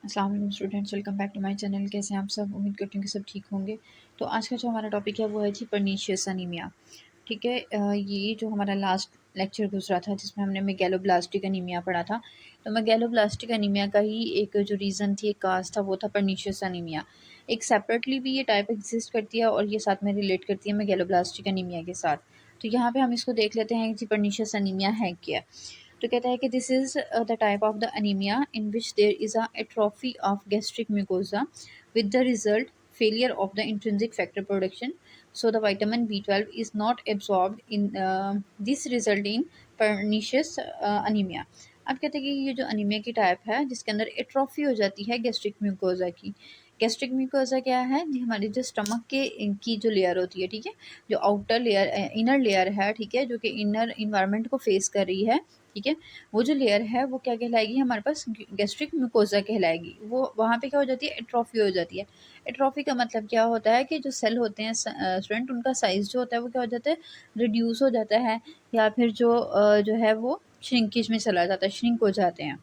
अस्सलाम वालेकुम students, welcome back to my channel. कैसे हैं आप सब? उम्मीद करती हूँ कि सब ठीक होंगे। तो आज का जो हमारा टॉपिक है वो है जी पर्नीशियस अनीमिया। ठीक है, ये जो हमारा लास्ट लेक्चर गुजरा था जिसमें हमने मेगैलोब्लास्टिक अनीमिया पढ़ा था, तो मेगैलोब्लास्टिक अनीमिया का ही एक जो रीज़न थी, एक काज था, वो था पर्नीशियस अनीमिया। एक सेपरेटली भी ये टाइप एग्जिस्ट करती है और ये साथ में रिलेट करती है मेगैलोब्लास्टिक अनीमिया के साथ। तो यहाँ पे हम इसको देख लेते हैं कि पर्नीशियस अनीमिया है क्या। तो कहता है कि this is the type of the anaemia in which there is a atrophy of gastric mucosa with the result failure of the intrinsic factor production, so the vitamin B12 is not absorbed in this result in pernicious anemia। अब कहते हैं कि ये जो anaemia की type है जिसके अंदर एट्रोफी हो जाती है गैस्ट्रिक म्यूकोजा की। गैस्ट्रिक म्यूकोजा क्या है जी? हमारी जो स्टमक के की जो लेयर होती है, ठीक है, जो आउटर लेयर इनर लेयर है, ठीक है, जो कि इनर इन्वायरमेंट को फेस कर रही है, ठीक है, वो जो लेयर है वो क्या कहलाएगी? हमारे पास गैस्ट्रिक म्यूकोजा कहलाएगी। वो वहाँ पे क्या हो जाती है? एट्रोफी हो जाती है। एट्रोफी का मतलब क्या होता है कि जो सेल होते हैं स्टूडेंट, उनका साइज जो होता है वो क्या हो जाता है? रिड्यूस हो जाता है, या फिर जो है वो श्रिंकेज में चला जाता है, श्रिंक हो जाते हैं।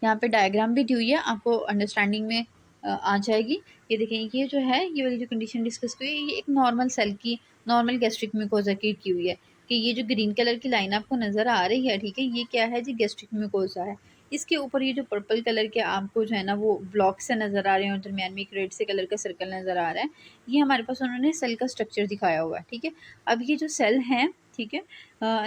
यहाँ पे डायग्राम भी दी हुई है, आपको अंडरस्टैंडिंग में आ जाएगी। ये देखें, ये जो है, ये वाली जो कंडीशन डिस्कस हुई है, ये एक नॉर्मल सेल की, नॉर्मल गैस्ट्रिक म्यूकोजा की हुई है कि ये जो ग्रीन कलर की लाइन आपको नज़र आ रही है, ठीक है, ये क्या है जी? गैस्ट्रिक म्यूकोजा है। इसके ऊपर ये जो पर्पल कलर के आपको जो है ना वो ब्लॉक से नज़र आ रहे हैं और दरमियान में एक रेड से कलर का सर्कल नज़र आ रहा है, ये हमारे पास उन्होंने सेल का स्ट्रक्चर दिखाया हुआ है। ठीक है, अब ये जो सेल हैं, ठीक है,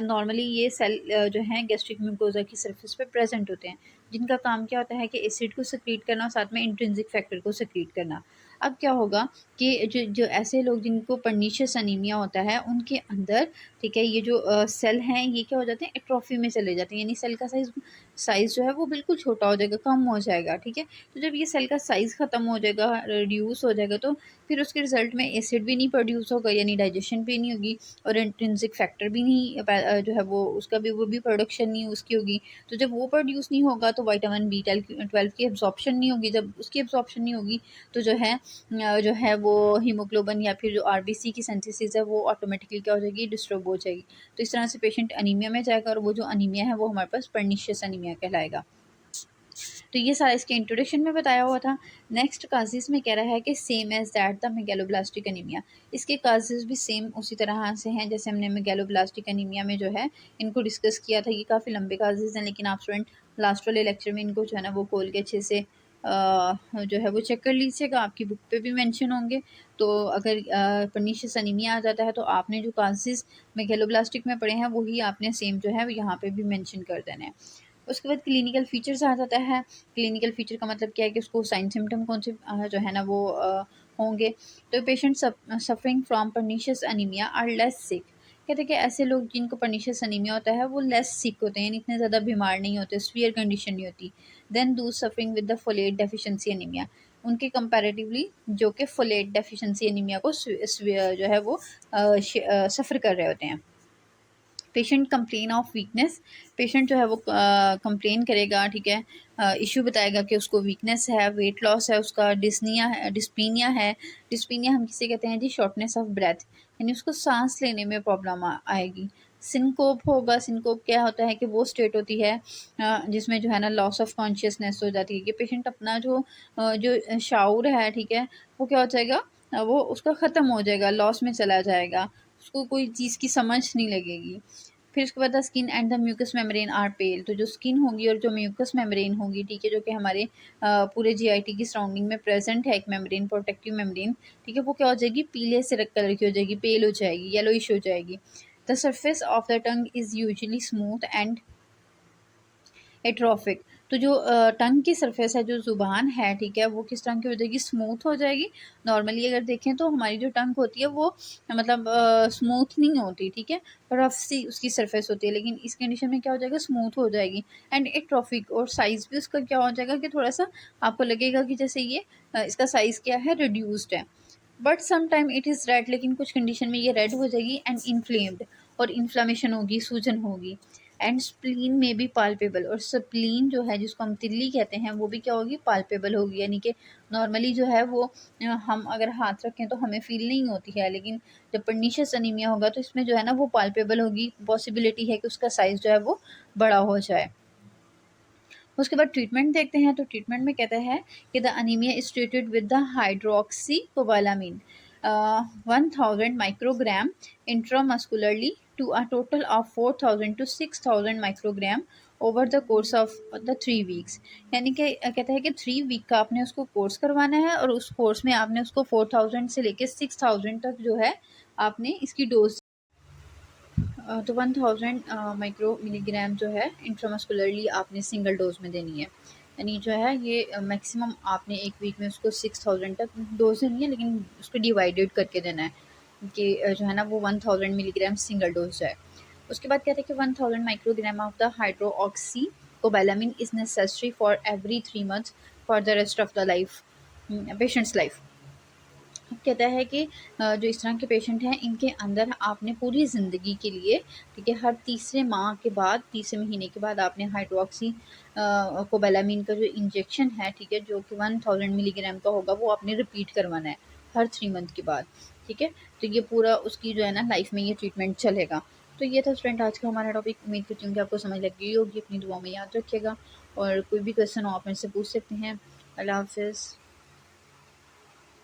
नॉर्मली ये सेल जो हैं गैस्ट्रिक म्यूकोजा की सरफेस पे प्रेजेंट होते हैं, जिनका काम क्या होता है कि एसिड को सेक्रीट करना और साथ में इंट्रिंसिक फैक्टर को सेक्रीट करना। अब क्या होगा कि जो जो ऐसे लोग जिनको पर्नीशियस अनीमिया होता है उनके अंदर, ठीक है, ये जो सेल हैं ये क्या हो जाते हैं? एट्रोफी में चले जाते हैं, यानी सेल का साइज साइज जो है वो बिल्कुल छोटा हो जाएगा, कम हो जाएगा। ठीक है, तो जब ये सेल का साइज ख़त्म हो जाएगा, रिड्यूस हो जाएगा, तो फिर उसके रिजल्ट में एसिड भी नहीं प्रोड्यूस होगा, यानी डाइजेशन भी नहीं होगी, और इंट्रिंसिक फैक्टर भी नहीं जो है वो उसका भी वो भी प्रोडक्शन नहीं उसकी होगी। तो जब वो प्रोड्यूस नहीं होगा तो विटामिन B12 की एब्जॉर्प्शन नहीं होगी। जब उसकी एब्जॉर्प्शन नहीं होगी तो जो है वो हीमोग्लोबिन या फिर जो आरबीसी की सिंथेसिस है वो ऑटोमेटिकली क्या हो जाएगी? डिस्टर्ब हो जाएगी। तो इस तरह से पेशेंट अनीमिया में जाएगा और वो जो अनीमिया है वो हमारे पास पर्नीशियस अनीमिया कहलाएगा। तो ये सारा इसके इंट्रोडक्शन में बताया हुआ था। नेक्स्ट काजेज़ में कह रहा है कि same as that the megaloblastic anaemia. इसके काजेज़ भी सेम उसी तरह से हैं जैसे हमने मेगैलोब्लास्टिक अनीमिया में जो है इनको डिस्कस किया था। ये काफ़ी लंबे काजेज़ हैं, लेकिन आप स्टूडेंट लास्ट वाले लेक्चर में इनको जो है ना वो खोल के अच्छे से जो है वो चेक कर लीजिएगा, आपकी बुक पे भी मेंशन होंगे। तो अगर पर्नीशियस अनीमिया आ जाता है तो आपने जो काजेज़ मेगैलोब्लास्टिक में पढ़े हैं वही आपने सेम जो है यहाँ पे भी मेंशन कर देना है। उसके बाद क्लिनिकल फीचर्स आ जाता है। क्लिनिकल फीचर का मतलब क्या है कि उसको साइन सिम्टम कौन से जो है ना वो होंगे। तो patient suffering from pernicious anaemia are less sick. कहते हैं कि ऐसे लोग जिनको पर्नीशियस अनीमिया होता है वो लेस सिक होते हैं, यानी इतने ज़्यादा बीमार नहीं होते, सीवियर कंडीशन नहीं होती। Then those suffering with the folate deficiency anaemia, उनके कंपैरेटिवली जो कि फोलेट डेफिशिएंसी अनीमिया को जो है वो सफ़र कर रहे होते हैं। Patient complain of weakness, patient जो है वो कंप्लेन करेगा, ठीक है, इशू बताएगा कि उसको वीकनेस है, वेट लॉस है, उसका डिस्निया है, डिस्पीनिया है। डिस्पीनिया हम किसे कहते हैं जी? शॉर्टनेस ऑफ ब्रेथ, यानी उसको सांस लेने में प्रॉब्लम आएगी। सिनकोप होगा। सिनकोप क्या होता है कि वो स्टेट होती है जिसमें जो है ना लॉस ऑफ कॉन्शियसनेस हो जाती है कि पेशेंट अपना जो शाऊर है, ठीक है, वो क्या हो जाएगा? वो उसका ख़त्म हो जाएगा, लॉस में चला जाएगा, उसको कोई चीज़ की समझ नहीं लगेगी। फिर उसके बाद the skin and the mucous membrane are pale, तो जो स्किन होगी और जो म्यूकस मेम्ब्रेन होगी, ठीक है, जो कि हमारे पूरे जीआईटी की सराउंडिंग में प्रेजेंट है एक मेम्ब्रेन, प्रोटेक्टिव मेम्ब्रेन, ठीक है, वो क्या हो जाएगी? पीले से कलर की हो जाएगी, पेल हो जाएगी, येलोइश हो जाएगी। The surface of the tongue is usually smooth and atrophic, तो जो टंग की सरफेस है, जो ज़ुबान है, ठीक है, वो किस तरह की हो जाएगी? स्मूथ हो जाएगी। नॉर्मली अगर देखें तो हमारी जो टंग होती है वो मतलब स्मूथ नहीं होती, ठीक है, रफ सी उसकी सरफेस होती है, लेकिन इस कंडीशन में क्या हो जाएगा? स्मूथ हो जाएगी। एंड एट्रोफिक, और साइज़ भी उसका क्या हो जाएगा कि थोड़ा सा आपको लगेगा कि जैसे ये इसका साइज़ क्या है? रिड्यूस्ड है। But some time it is red, लेकिन कुछ कंडीशन में ये रेड हो जाएगी एंड इन्फ्लेम्ड, और इन्फ्लामेशन होगी, सूजन होगी। एंड स्प्लीन में भी पाल्पेबल, और स्प्लीन जो है जिसको हम तिल्ली कहते हैं वो भी क्या होगी? पाल्पेबल होगी, यानी कि नॉर्मली जो है वो हम अगर हाथ रखें तो हमें फील नहीं होती है, लेकिन जब पर्नीशियस अनीमिया होगा तो इसमें जो है ना वो पाल्पेबल होगी, पॉसिबिलिटी है कि उसका साइज़ जो है वो बड़ा हो जाए। उसके बाद ट्रीटमेंट देखते हैं। तो ट्रीटमेंट में कहता है कि the anaemia is treated with the hydroxocobalamin 1000 microgram intramuscularly to a total of 4000 to 6000 microgram over the course of the 3 weeks. यानी कि कहता है कि 3 वीक का आपने उसको कोर्स करवाना है और उस कोर्स में आपने उसको 4000 से लेके 6000 तक जो है आपने इसकी डोज तो 1000 माइक्रो मिलीग्राम जो है इंट्रामस्कुलरली आपने सिंगल डोज में देनी है। यानी जो है ये मैक्सिमम आपने एक वीक में उसको 6000 तक डोज देनी है, लेकिन उसको डिवाइडेड करके देना है कि जो है ना वो 1000 मिलीग्राम सिंगल डोज है। उसके बाद कहते हैं कि 1000 microgram of the hydroxy cobalamin is necessary for every 3 months for the rest of the life patients life. कहता है कि जो इस तरह के पेशेंट हैं इनके अंदर आपने पूरी ज़िंदगी के लिए, ठीक है, हर तीसरे माह के बाद, तीसरे महीने के बाद आपने हाइड्रोक्सी कोबालामिन का जो इंजेक्शन है, ठीक है, जो कि 1000 मिलीग्राम का होगा, वो आपने रिपीट करवाना है हर 3 मंथ के बाद। ठीक है, तो ये पूरा उसकी जो है ना लाइफ में ये ट्रीटमेंट चलेगा। तो ये था स्टूडेंट आज का हमारा टॉपिक। उम्मीद करती हूँ कि आपको समझ लग गई होगी। अपनी दुआ में याद रखिएगा और कोई भी क्वेश्चन हो आप मेरे से पूछ सकते हैं। अल्लाह हाफिज़।